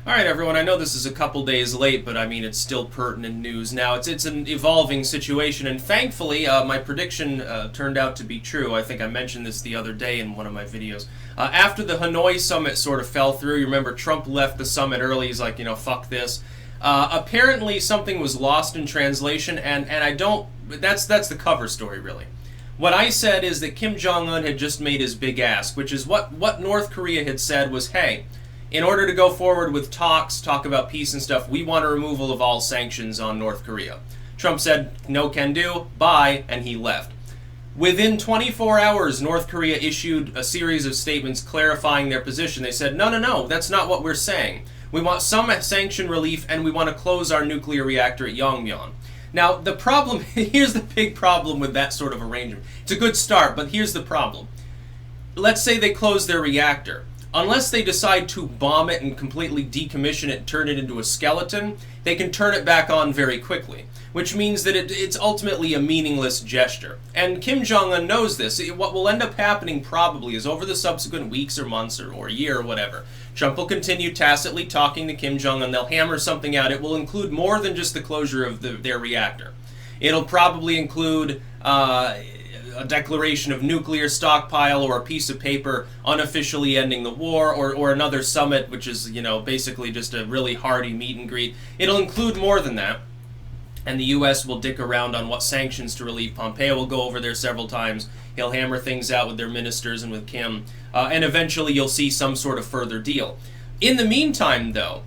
All right, everyone. I know this is a couple days late, but I mean it's still pertinent news. Now it's an evolving situation, and thankfully, my prediction turned out to be true. I think I mentioned this the other day in one of my videos. After the Hanoi summit sort of fell through, you remember Trump left the summit early. He's like, fuck this. Apparently, something was lost in translation, and I don't. That's the cover story, really. What I said is that Kim Jong-un had just made his big ask, which is what North Korea had said was, hey, in order to go forward with talk about peace and stuff, we want a removal of all sanctions on North Korea. Trump said, no can do, bye, and he left. Within 24 hours, North Korea issued a series of statements clarifying their position. They said, no, that's not what we're saying. We want some sanction relief, and we want to close our nuclear reactor at Yongbyon. Now, the problem, here's the big problem with that sort of arrangement. It's a good start, but here's the problem. Let's say they close their reactor. Unless they decide to bomb it and completely decommission it and turn it into a skeleton, they can turn it back on very quickly, which means that it's ultimately a meaningless gesture. And Kim Jong-un knows this. What will end up happening probably is over the subsequent weeks or months or year or whatever, Trump will continue tacitly talking to Kim Jong-un. They'll hammer something out. It will include more than just the closure of their reactor. It'll probably include a declaration of nuclear stockpile or a piece of paper unofficially ending the war, or another summit, which is, basically just a really hearty meet and greet. It'll include more than that. And the U.S. will dick around on what sanctions to relieve. Pompeo will go over there several times. He'll hammer things out with their ministers and with Kim. And eventually you'll see some sort of further deal. In the meantime, though,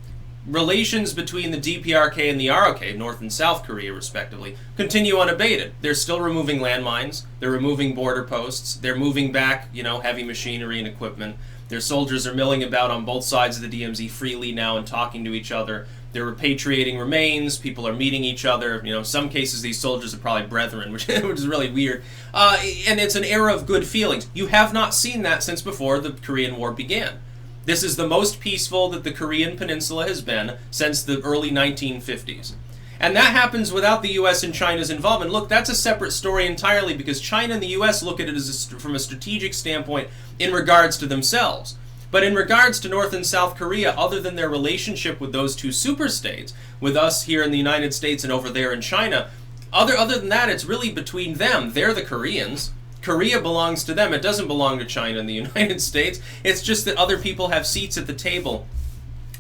relations between the DPRK and the ROK, North and South Korea respectively, continue unabated. They're still removing landmines, they're removing border posts, they're moving back, heavy machinery and equipment. Their soldiers are milling about on both sides of the DMZ freely now and talking to each other. They're repatriating remains, people are meeting each other. In some cases these soldiers are probably brethren, which is really weird. And it's an era of good feelings. You have not seen that since before the Korean War began. This is the most peaceful that the Korean Peninsula has been since the early 1950s. And that happens without the U.S. and China's involvement. Look, that's a separate story entirely because China and the U.S. look at it from a strategic standpoint in regards to themselves. But in regards to North and South Korea, other than their relationship with those two superstates, with us here in the United States and over there in China, other than that, it's really between them. They're the Koreans. Korea belongs to them. It doesn't belong to China and the United States. It's just that other people have seats at the table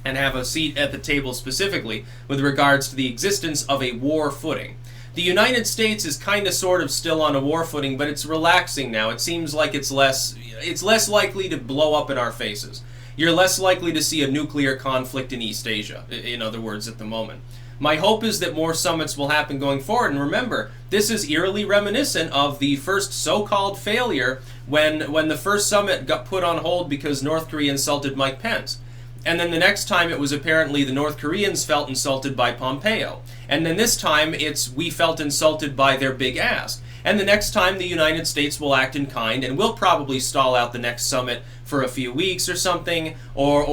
and have a seat at the table specifically with regards to the existence of a war footing. The United States is kind of sort of still on a war footing, but it's relaxing now. It seems like it's less likely to blow up in our faces. You're less likely to see a nuclear conflict in East Asia, in other words, at the moment. My hope is that more summits will happen going forward, and remember, this is eerily reminiscent of the first so-called failure when the first summit got put on hold because North Korea insulted Mike Pence. And then the next time it was apparently the North Koreans felt insulted by Pompeo. And then this time it's we felt insulted by their big ass. And the next time the United States will act in kind and will probably stall out the next summit for a few weeks or something, or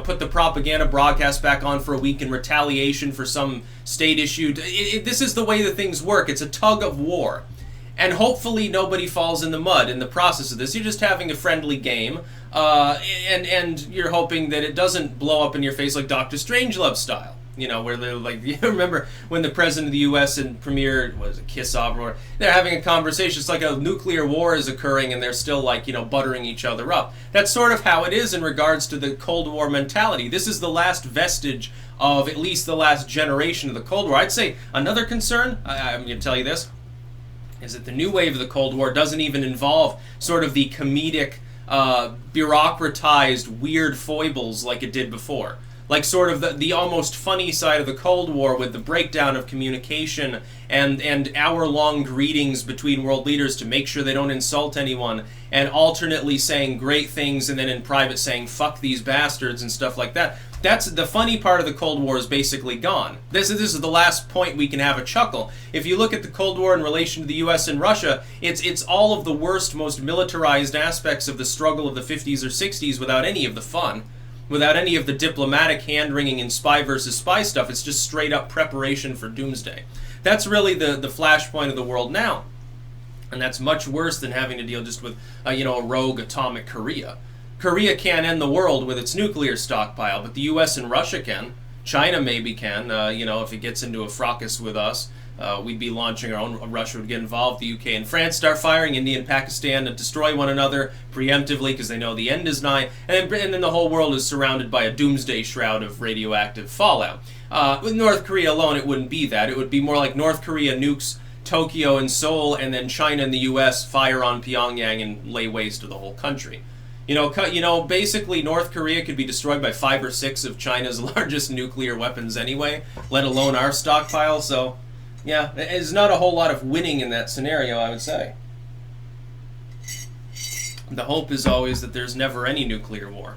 put the propaganda broadcast back on for a week in retaliation for some state issue. This is the way that things work. It's a tug of war. And hopefully nobody falls in the mud in the process of this. You're just having a friendly game, and you're hoping that it doesn't blow up in your face like Dr. Strangelove style. Where they're like, you remember when the president of the U.S. and Premier, Kisov, or they're having a conversation. It's like a nuclear war is occurring and they're still buttering each other up. That's sort of how it is in regards to the Cold War mentality. This is the last vestige of at least the last generation of the Cold War. I'd say another concern, I'm going to tell you this, is that the new wave of the Cold War doesn't even involve sort of the comedic, bureaucratized, weird foibles like it did before. Like sort of the almost funny side of the Cold War with the breakdown of communication and hour-long greetings between world leaders to make sure they don't insult anyone, and alternately saying great things and then in private saying fuck these bastards and stuff like that. That's the funny part of the Cold War is basically gone. This is the last point we can have a chuckle. If you look at the Cold War in relation to the U.S. and Russia, it's all of the worst, most militarized aspects of the struggle of the 50s or 60s without any of the fun. Without any of the diplomatic hand-wringing and spy versus spy stuff. It's just straight-up preparation for doomsday. That's really the flashpoint of the world now. And that's much worse than having to deal just with, a rogue atomic Korea. Korea can't end the world with its nuclear stockpile, but the U.S. and Russia can. China maybe can. If it gets into a fracas with us, we'd be launching our own. Russia would get involved. The UK and France start firing. India and Pakistan and destroy one another preemptively because they know the end is nigh. And then the whole world is surrounded by a doomsday shroud of radioactive fallout. With North Korea alone, it wouldn't be that. It would be more like North Korea nukes Tokyo and Seoul, and then China and the U.S. fire on Pyongyang and lay waste to the whole country. Basically North Korea could be destroyed by 5 or 6 of China's largest nuclear weapons anyway, let alone our stockpile. So, yeah, there's not a whole lot of winning in that scenario, I would say. The hope is always that there's never any nuclear war.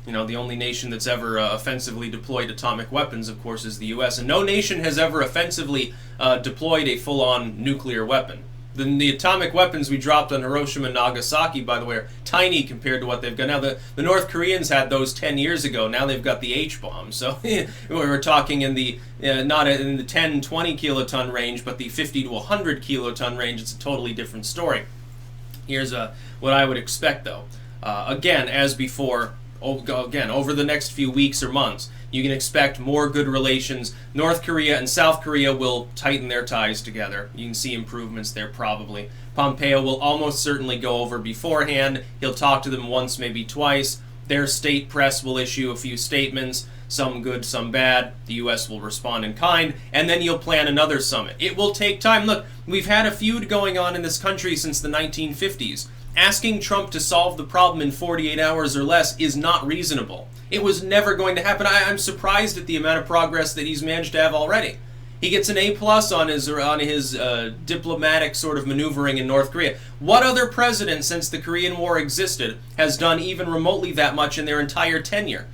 The only nation that's ever offensively deployed atomic weapons, of course, is the U.S. And no nation has ever offensively deployed a full-on nuclear weapon. The atomic weapons we dropped on Hiroshima and Nagasaki, by the way, are tiny compared to what they've got now. The North Koreans had those 10 years ago. Now they've got the H-bomb. So we're talking in the not in the 10, 20 kiloton range, but the 50 to 100 kiloton range. It's a totally different story. Here's what I would expect, though. Again, as before, over the next few weeks or months, you can expect more good relations. North Korea and South Korea will tighten their ties together. You can see improvements there probably. Pompeo will almost certainly go over beforehand. He'll talk to them once, maybe twice. Their state press will issue a few statements, some good, some bad. The U.S. will respond in kind, and then you'll plan another summit. It will take time. Look, we've had a feud going on in this country since the 1950s. Asking Trump to solve the problem in 48 hours or less is not reasonable. It was never going to happen. I'm surprised at the amount of progress that he's managed to have already. He gets an A+ on his diplomatic sort of maneuvering in North Korea. What other president since the Korean War existed has done even remotely that much in their entire tenure?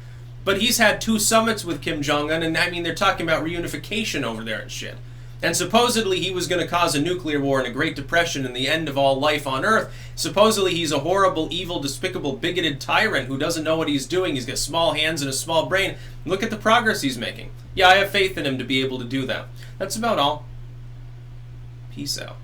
But he's had 2 summits with Kim Jong-un, and they're talking about reunification over there and shit. And supposedly he was going to cause a nuclear war and a Great Depression and the end of all life on Earth. Supposedly he's a horrible, evil, despicable, bigoted tyrant who doesn't know what he's doing. He's got small hands and a small brain. Look at the progress he's making. Yeah, I have faith in him to be able to do that. That's about all. Peace out.